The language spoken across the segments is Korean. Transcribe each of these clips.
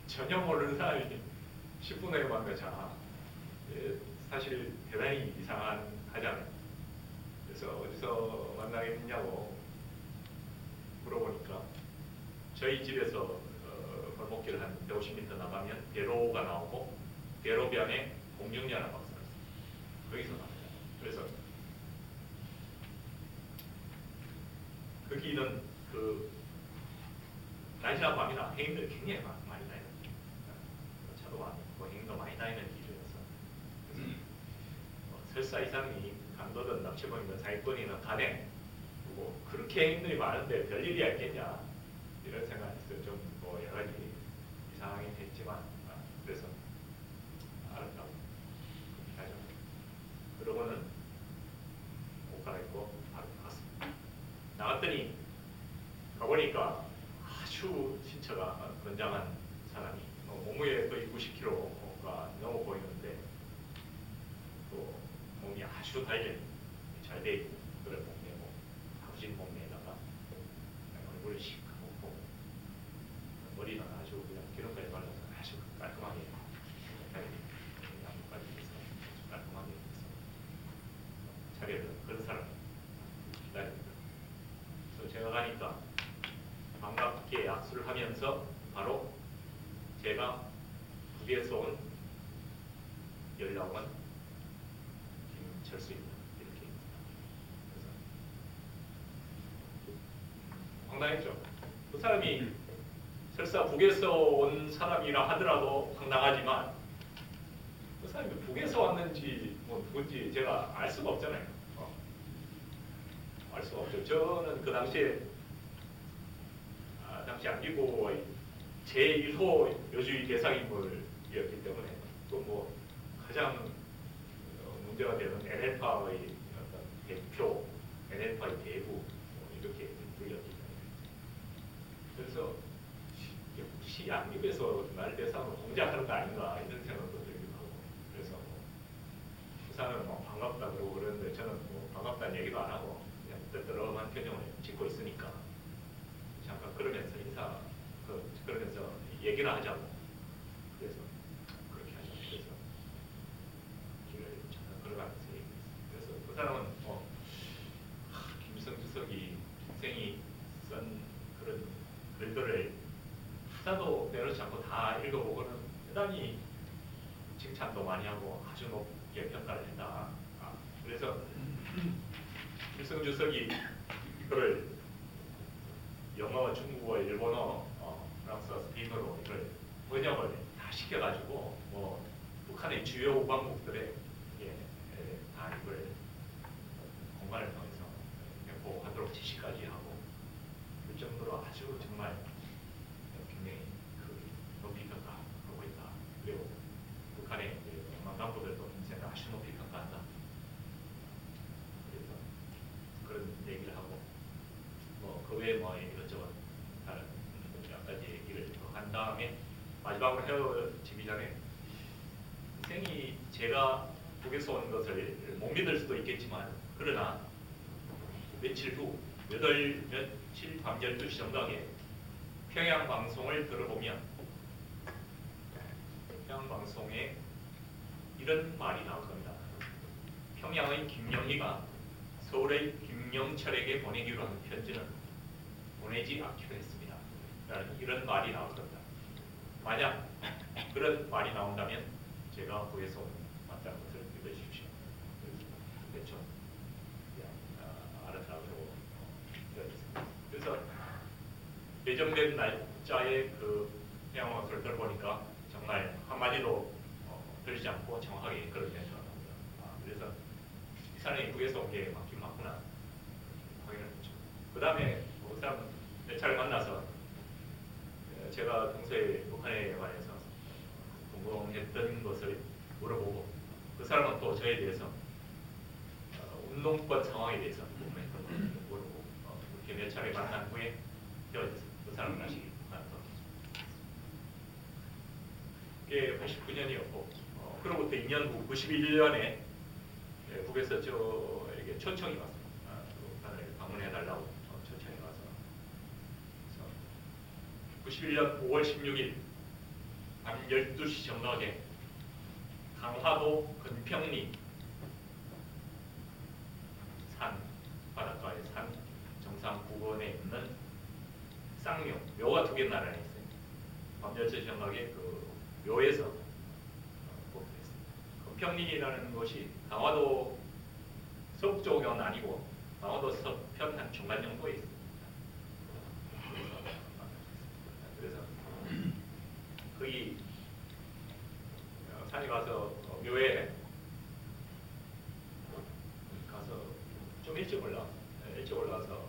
전혀 모르는 사람이 10분에 만나 자 사실 대단히 하잖아요. 그래서 어디서 만나게 됐냐고 물어보니까 저희 집에서 골목길 한 150m 나가면 대로가 나오고 대로변에 공중연화 박사가 있어요. 거기서 만나요. 그래서 그 길은 낮이나 밤이나 행인들이 굉장히 많이 다니는 차도 많고 행인도 많이 다니는 길이어서 설사 이상이 강도든 납치범이든 사기꾼이든 간에 뭐 그렇게 행인들이 많은데 별일이 있겠냐 이런 생각했어요. 좀 뭐 여러 가지 이상하긴 했지만 그래서 알았다고 하죠. 그러고는 옷 갈아입고 바로 나갔습니다. 나갔더니 가보니까 아주 신처가 건장한 사람이 몸무게 거의 90kg가 넘어 보이는데 또 몸이 아주 달게 잘 돼 있고 그런 몸매고 아버지 몸매에다가 얼굴이 시커멓고 머리는 아주 그냥 기름까지 발라서 아주 깔끔하게 양복까지 해서 깔끔하게 해서 차려는 그런 사람이 기다립니다. 그래서 제가 가니까 반갑게 악수를 하면서 바로 제가 북에서 온 연락원 김철수입니다. 이렇게 그래서 황당했죠. 그 사람이 설사 북에서 온 사람이라 하더라도 황당하지만 그 사람이 북에서 왔는지 뭐 누군지 제가 알 수가 없잖아요. 알 수가 없죠. 저는 그 당시에 당시 안기고의 제1호 요주의 대상인물이었기 때문에 또 뭐 가장 문제가 되는 NL파의 어떤 대표, NL파의 대부 이렇게 불렸기 때문에 그래서 혹시 양립에서 날 대상으로 공작하는 거 아닌가 이런 생각도 들기도 하고 그래서 그 사람은 뭐 반갑다 그러고 그러는데 저는 뭐 반갑다는 얘기도 안 하고 그냥 뜨뜻한 표정을 짓고 있으니까 잠깐 그러면서 그러면서 얘기를 하자고 그래서 그렇게 하죠. 그래서 길을 잠깐 걸어가면서 얘기했어요. 그래서 그 사람은 김성주석이 인생이 쓴 그런 글들을 하나도 내놓지 않고 다 읽어보고는 대단히 칭찬도 많이 하고 아주 높게 평가를 했다. 그래서 김성주석이 이거를 영어, 중국어, 일본어, 프랑스어, 스페인어로 이걸 번역을 다 시켜가지고 뭐 북한의 주요 우방국들에 다 이걸 공간을 통해서 보호하도록 지시까지 하고 그 정도로 아주 정말 굉장히 높이 평가하고 있다. 그리고 북한의 망간부들도 인생을 아주 높이 평가한다. 그래서 그런 얘기를 하고 뭐 그 외에 뭐 이것저것 다른 몇 가지 얘기를 한 다음에 마지막으로 헤어지기 전에 인생이 제가 북에서 온 것을 못 믿을 수도 있겠지만 그러나 며칠 후 며칠 밤 12시 정각에 평양 방송을 들어보면 평양 방송에 이런 말이 나올 겁니다. 평양의 김영희가 서울의 김영철에게 보내기로 한 편지는 보내지 않기로 했습니다. 이런 말이 나올 겁니다. 만약 그런 말이 나온다면 제가 북에서 맞다는 것을 믿어주십시오. 대충 알았다고 그래서 예정된 날짜에 그 평양방송을 들어보니까 정말 한마디도 들리지 않고 정확하게 그런 멘트가 나옵니다. 그래서 이 사람이 북에서 온 게 맞긴 맞구나 확인을 했죠. 그 다음에 그 사람 몇 차례 만나서 제가 평소에 북한에 관해서 궁금했던 것을 물어보고 그 사람은 또 저에 대해서 운동권 상황에 대해서 궁금했던 것을 물어보고 그렇게 몇 차례 만난 후에 헤어져서 그 사람은 다시 북한으로 이게 89년이었고 그로부터 2년 후 91년에 북에서 저에게 초청이 왔습니다. 북한을 방문해달라고 초청이 와서 91년 5월 16일 밤 12시 정각에 강화도 근평리 산 바닷가의 산 정상 부근에 있는 쌍묘 묘가 2개 나란히 있어요. 밤 12시 정각에 그 묘에서 보게 됐습니다. 근평리라는 곳이 강화도 서북 쪽은 아니고 강화도 서편 한 중간 정도에 있습니다. 그래서 거기 산에 가서 묘에 가서 좀 일찍 올라와서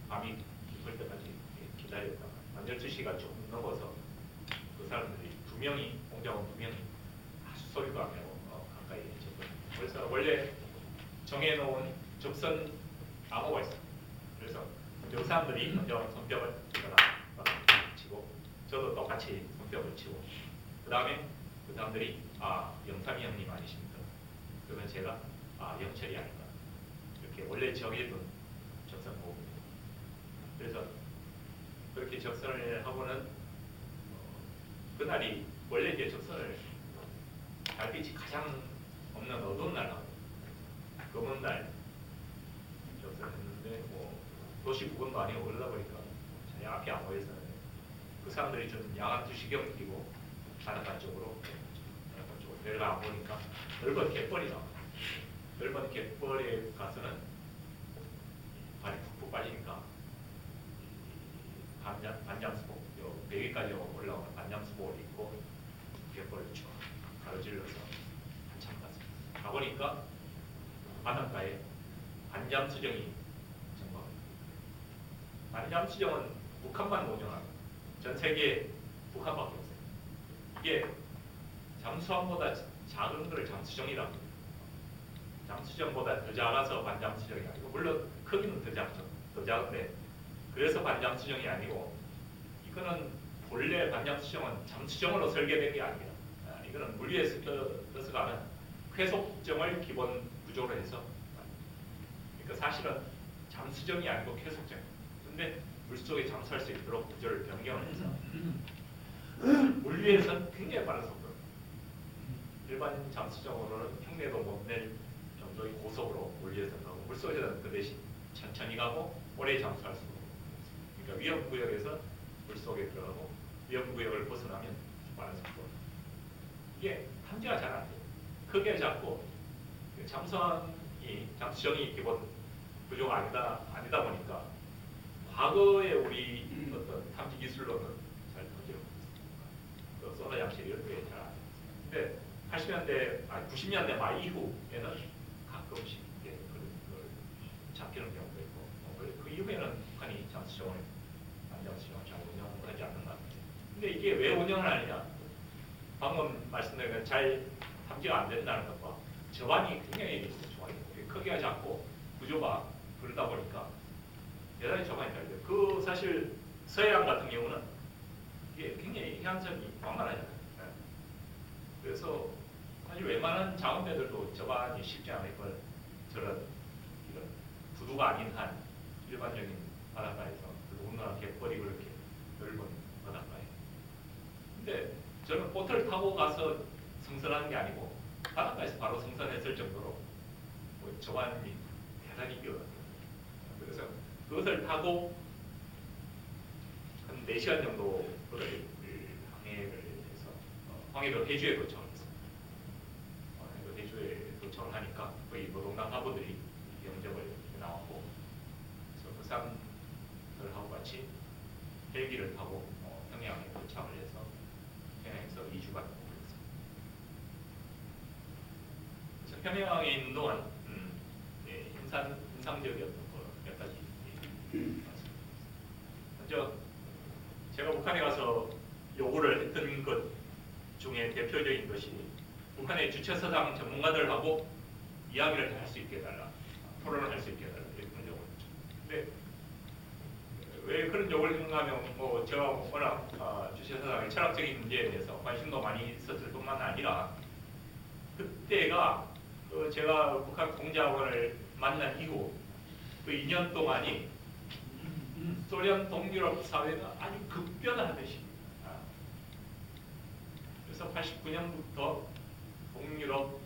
밤이 깊을 때까지 기다렸다가 한 12시가 조금 넘어서 그 사람들이 2명이 공작원 2명이 아주 소리도 안 내고 가까이 접근. 그래서 원래 정해놓은 접선 암호가 있어요. 그래서 그 사람들이 먼저 손뼉을 치고 저도 똑같이 손뼉을 치고 그 다음에 그 사람들이 영삼이 형님 아니십니까? 그러면 제가 영철이 아닌가 이렇게 원래 정해둔 접선 호흡입니다. 그래서 그렇게 접선을 하고는 그날이 원래 이제 접선을 달빛이 가장 없는 어두운 날 하고 검은 날 접선했는데 뭐 도시 부근도 아니고 그러다 보니까 자기 앞이 안 보여서 그 사람들이 좀 야간 투시경 끼고 바닷가 쪽으로 내려가 보니까 넓은 갯벌이 나와요. 넓은 갯벌에 가서는 발이 푹푹 빠지니까 반잠수복, 요 100위까지 올라오는 반잠수복을 입고 갯벌을 쭉 가로질러서 한참 갔습니다. 가보니까 바닷가에 반잠수정이 정박합니다. 반잠수정은 북한만 운영합니다. 전 세계에 북한밖에 없어요. 이게 잠수함보다 작은 거를 잠수정이라고 합니다. 잠수정보다 더 작아서 반잠수정이 아니고 물론 크기는 더 작은데 그래서 반잠수정이 아니고 이거는 본래 반잠수정은 잠수정으로 설계된 게 아닙니다. 이거는 물 위에서 떠서 가는 쾌속정을 기본 구조로 해서 그러니까 사실은 잠수정이 아니고 쾌속정. 근데 물속에 잠수할 수 있도록 구조를 변경을 해서 물 위에서는 굉장히 빠른 속도. 일반 잠수정으로는 흉내도 못 낼 정도의 고속으로 물 위에서 가고 물속에서는 그 대신 천천히 가고 오래 잠수할 수 있고. 그러니까 위험구역에서 물속에 들어가고 위험구역을 벗어나면 빠른 속도. 이게 탐지가 잘 안 돼요. 크게 잡고 잠수정이 기본 구조가 아니다 보니까 과거에 우리 어떤 탐지 기술로는 잘 탐지를 못했습니다. 소나 양식 이런 게 잘 안 돼요. 근데 80년대, 90년대 말 이후에는 가끔씩 그걸 잡히는 경우도 있고 그 이후에는 북한이 잠수정을 잘 운영하지 않는 것 같아요. 근데 이게 왜 운영을 하느냐? 방금 말씀드린 잘 탐지가 안 된다는 것과 저반이 굉장히 좋아요. 크기가 작고 구조가 그러다 보니까 대단히 저반이 잘 돼요. 그 사실 서해안 같은 경우는 이게 굉장히 해안선이 광활하잖아요. 그래서 사실 웬만한 작은 배들도 저반이 쉽지 않을 걸 저런 이런 부두가 아닌 한 일반적인 바닷가에서 더군다나 갯벌이 그렇게 넓은 바닷가에. 근데 저는 보트를 타고 가서 승선하는 게 아니고 바닷가에서 바로 승선했을 정도로 저반이 대단히 뛰어났어요. 그래서 그것을 타고 한 4시간 정도를 항해를 해서 황해도 해주에 도착을 했습니다. 황해도 해주에 도착을 하니까 거의 노동당 하부들이 영접을 나왔고 그래서 그 사람들하고 같이 헬기를 타고 평양에 도착을 해서 평양에서 2주간 머물렀습니다. 그래서 평양에 있는 동안 인상적이었던 거 몇 가지 말씀드리겠습니다. 먼저 제가 북한에 가서 요구를 했던 것 중에 대표적인 것이 북한의 주체서당 전문가들하고 이야기를 할 수 있게 해달라, 토론을 할 수 있게 해달라 이런 요구를 했죠. 근데 왜 그런 요구를 했는가 하면 제가 워낙 주체서당의 철학적인 문제에 대해서 관심도 많이 있었을 뿐만 아니라 그때가 제가 북한 공작원을 만난 이후 그 2년 동안이 소련 동유럽 사회가 아주 급변하듯이 1989년부터 동유럽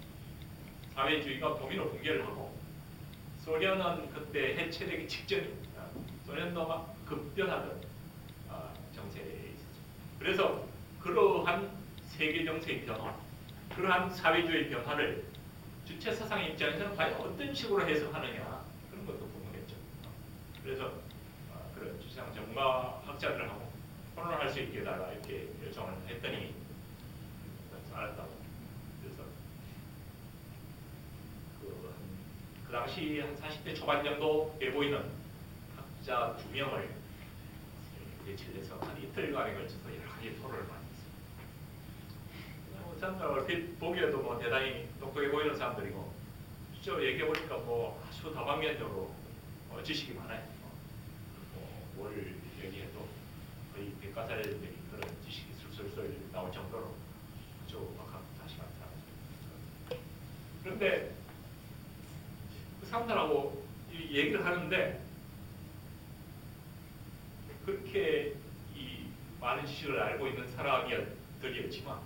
사회주의가 도미노 붕괴를 하고 소련은 그때 해체되기 직전입니다. 소련도 막 급변하던 정세에 있었죠. 그래서 그러한 세계 정세의 변화, 그러한 사회주의 변화를 주체 사상의 입장에서는 과연 어떤 식으로 해석하느냐 그런 것도 궁금했죠. 그래서 그런 주체상 전문가 학자들하고 토론할 수 있게 해달라 이렇게 요청을 했더니 알았다고. 그래서 그 당시 한 40대 초반 정도에 보이는 학자 2명을 배치를 해서 한 이틀간에 걸쳐서 여러 가지 토론을 많이 했습니다. 사람들 얼핏 보기에도 뭐 대단히 똑똑해 보이는 사람들이고 실제로 얘기해 보니까 뭐 아주 다방면적으로 지식이 많아요. 뭘 얘기해도 거의 백과사전적인 그런 지식이 술술술 나올 정도로 아주 박학다식한 사람. 그런데 그 사람들하고 얘기를 하는데 그렇게 이 많은 지식을 알고 있는 사람들이었지만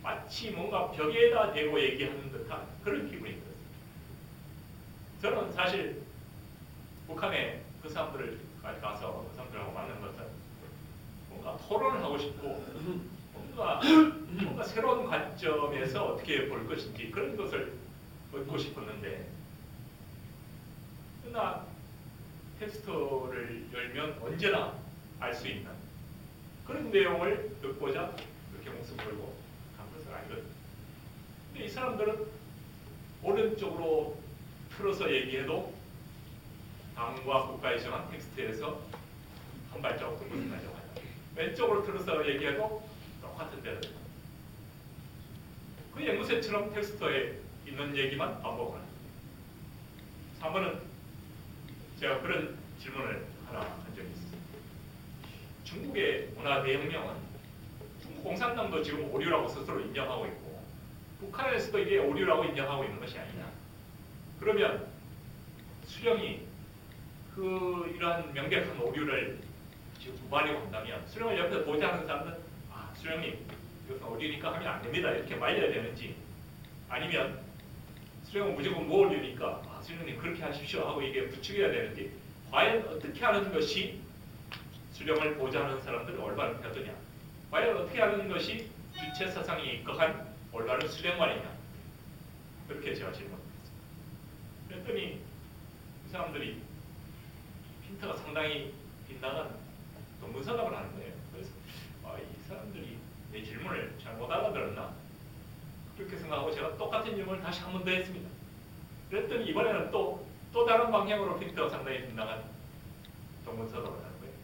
마치 뭔가 벽에다 대고 얘기하는 듯한 그런 기분이 들었어요. 저는 사실 북한에 그 사람들까지 가서 그 사람들하고 만난 것은 뭔가 토론을 하고 싶고 뭔가 새로운 관점에서 어떻게 볼 것인지 그런 것을 얻고 싶었는데 그러나 텍스트를 열면 언제나 알 수 있는 그런 내용을 듣고자 그렇게 목숨 걸고 간 것은 아니거든요. 근데 이 사람들은 오른쪽으로 틀어서 얘기해도 당과 국가에 정한 텍스트에서 한 발자국 더 벗어나려고 한다. 왼쪽으로 틀어서 얘기해도 똑같은 데를 그 앵무새처럼 텍스트에 있는 얘기만 반복을 합니다. 3번은 제가 그런 질문을 하나 한 적이 있습니다. 중국의 문화대혁명은 중국 공산당도 지금 오류라고 스스로 인정하고 있고 북한에서도 이게 오류라고 인정하고 있는 것이 아니냐. 그러면 수령이 이러한 명백한 오류를 지금 무발이고 한다면 수령을 옆에서 보지 않는 사람은 수령님 이것은 오류니까 하면 안 됩니다 이렇게 말려야 되는지 아니면 수령은 무조건 무오류니까 수령님 그렇게 하십시오 하고 이게 부추겨야 되는지 과연 어떻게 하는 것이 수령을 보좌하는 사람들을 올바른 표현이냐 과연 어떻게 하는 것이 주체 사상이 이끌한 올바른 수령관이냐 그렇게 제가 질문했습니다. 그랬더니 이 사람들이 핀트가 상당히 빛나는 동문서답을 하는 거예요. 그래서 이 사람들이 내 질문을 잘못 알아들었나 그렇게 생각하고 제가 똑같은 질문을 다시 한 번 더 했습니다. 그랬더니 이번에는 또 다른 방향으로 핀트가 상당히 빛나는 동문서답을 하는 거예요.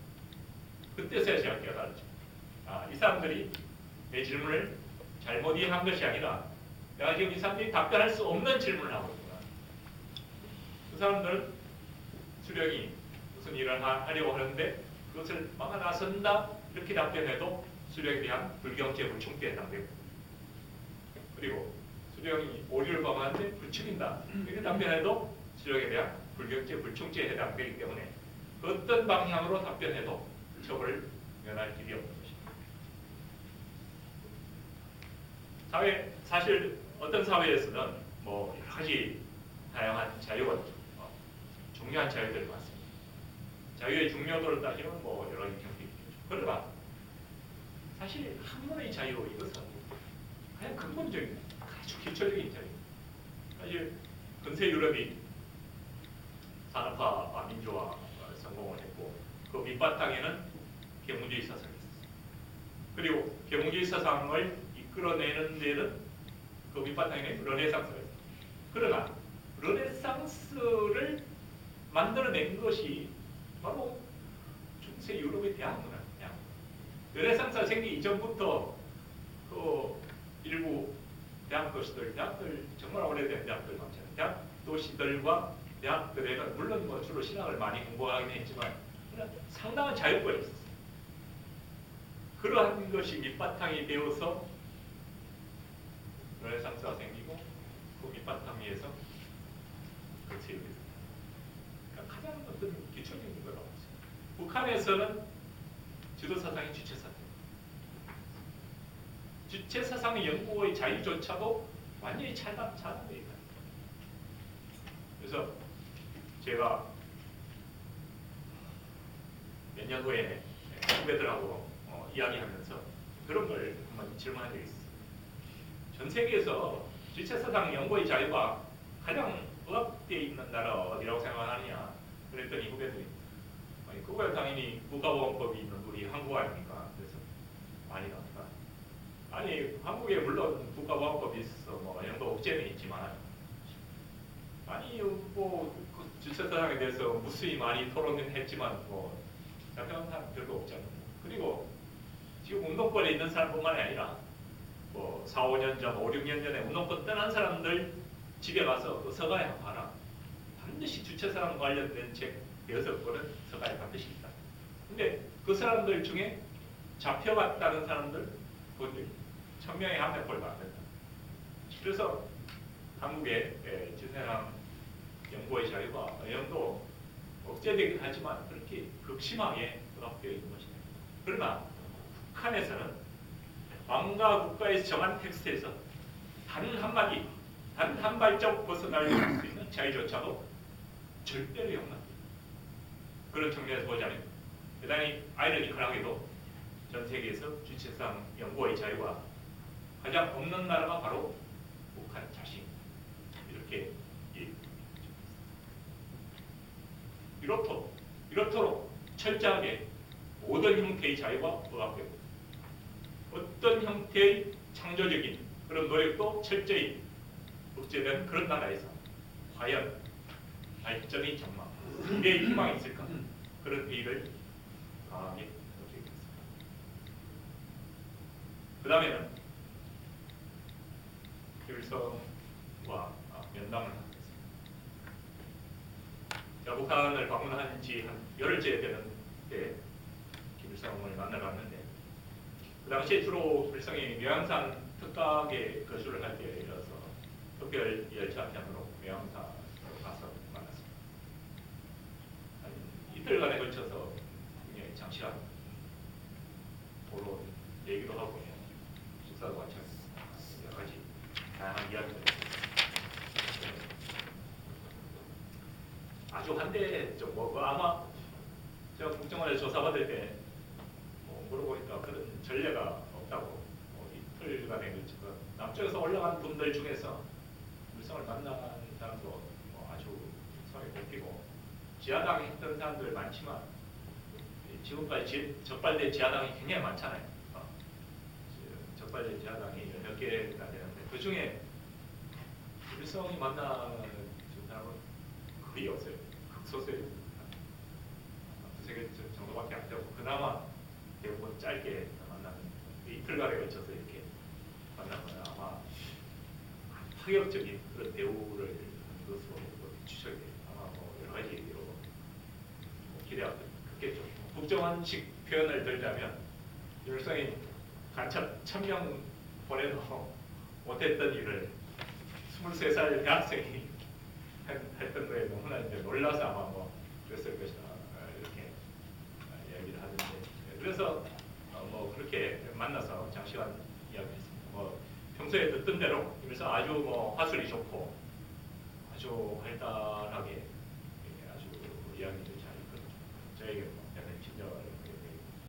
그때서야 제가 깨달았죠. 이 사람들이 내 질문을 잘못 이해한 것이 아니라 내가 지금 이 사람들이 답변할 수 없는 질문을 하고 있구나. 그 사람들은 수령이 무슨 일을 하려고 하는데 그것을 막아 나선다 이렇게 답변해도 수령에 대한 불경죄 불충죄에 해당되고 그리고 수령이 오류를 범하는데 부추긴다 이렇게 답변해도 수령에 대한 불경죄 불충죄에 해당되기 때문에 어떤 방향으로 답변해도 처벌을 면할 길이 없는 것입니다. 사실 어떤 사회에서는 뭐 여러 가지 다양한 자유가 중요한 자유들이 많습니다. 자유의 중요도를 따지면 뭐 여러 가지 경험이 있겠죠. 그러나 사실 학문의 자유 이것은 그냥 근본적인 아주 기초적인 자유. 사실 근세 유럽이 산업화 민주화 성공을 했고 그 밑바탕에는 계몽주의 사상이 있었어요. 그리고 계몽주의 사상을 이끌어내는 데는 그 밑바탕에는 르네상스가 있어요. 그러나 르네상스를 만들어낸 것이 바로 중세 유럽의 대학문화입니다. 르네상스가 생기기 이전부터 그 일부 대학들 정말 오래된 대학들 많잖아요. 대학 도시들과 대학들에는 물론 뭐 주로 신학을 많이 공부하긴 했지만 상당한 자유권이 있었어요. 그러한 것이 밑바탕이 되어서 르네상스가 생기고 그 밑바탕 위에서 그렇지 그러니까 가장 어떤 기초적인 거라고 했어요. 북한에서는 지도사상이 주체사상 주체 사상 연구의 자유조차도 완전히 차단돼 있다. 그래서 제가 몇 년 후에 후배들하고 이야기하면서 그런 걸 한번 질문한 적이 있어요. 전 세계에서 주체 사상 연구의 자유가 가장 억압되어 있는 나라 어디라고 생각하느냐 그랬더니 후배들이 아니 그거야 당연히 국가보안법이 있는 우리 한국 아닙니까? 그래서 많이 나왔다. 아니 한국에 물론 국가보안법이 있어 뭐 영도 억제는 있지만 아니 뭐 주체 사상에 대해서 무수히 많이 토론했지만 뭐 잡혀간 사람 별로 없잖아요. 그리고 지금 운동권에 있는 사람뿐만이 아니라 뭐 4, 5년 전, 5, 6년 전에 운동권 떠난 사람들 집에 가서 그 서가에 한번 봐라. 반드시 주체사랑 관련된 책 6권은 서가에 반드시 있다. 근데 그 사람들 중에 잡혀갔다는 사람들 그것도 1000명에 한 명꼴도 안 된다. 그래서 한국의 주체사랑 연구의 자유가 어느 정도 억제되긴 하지만 그렇게 극심하게 억압되어 있는 것이다. 그러나 북한에서는 왕가 국가에서 정한 텍스트에서 단 한마디, 단 한 발짝 벗어날 수 있는 자유조차도 절대로 용납. 그런 측면에서 보자면 대단히 아이러니컬하게도 전 세계에서 주체상 연구의 자유가 가장 없는 나라가 바로 북한 자신. 이렇게 이렇도록 철저하게 모든 형태의 자유가 억압되고 어떤 형태의 창조적인 그런 노력도 철저히 억제된 그런 나라에서 과연 발전의 전망, 미래의 희망이 있을까? 그런 회의를 강하게 느끼겠습니다. 그 다음에는 김일성과 면담을 하겠습니다. 제가 북한을 방문한 지 한 열흘째 되는 때 김일성을 만나러 갔는데 그 당시에 주로 김일성이 명양산 특각에 거주를 할 때여서 특별 열차편으로 명양산으로 가서 만났습니다. 한 이틀간에 걸쳐서 굉장히 장시간 토론 얘기도 하고 식사도 같이 했습니다. 여러 가지 다양한 이야기를 했습니다. 아주 한대했죠. 뭐 아마 제가 국정원에 조사받을 때 물어보니까 그런 전례가 없다고 이틀간에 걸쳐서 남쪽에서 올라간 분들 중에서 김일성을 만난 사람도 아주 손에 꼽히고 지하당에 했던 사람들 많지만 지금까지 적발된 지하당이 굉장히 많잖아요. 적발된 지하당이 몇 개가 되는데 그 중에 김일성이 만난 사람은 거의 없어요. 극소수예요. 두세 개 정도밖에 안 되고 그나마 대부분 짧게 만나는 이틀간에 걸쳐서 이렇게 만나거나 아마 파격적인 그런 대우를 하는 것으로 추측이 아마 여러 가지 얘기로 기대하고 그렇겠죠. 국정원식 표현을 들자면 김일성이 간첩 1000명 보내도 못했던 일을 23살 대학생이 했던 거에 너무나 이제 놀라서 아마 그랬을 것이다 이렇게 얘기를 하던데 그래서 그렇게 만나서 장시간 이야기했습니다. 평소에 듣던 대로 김일성 아주 화술이 좋고 아주 활달하게 아주 이야기를 잘 저에게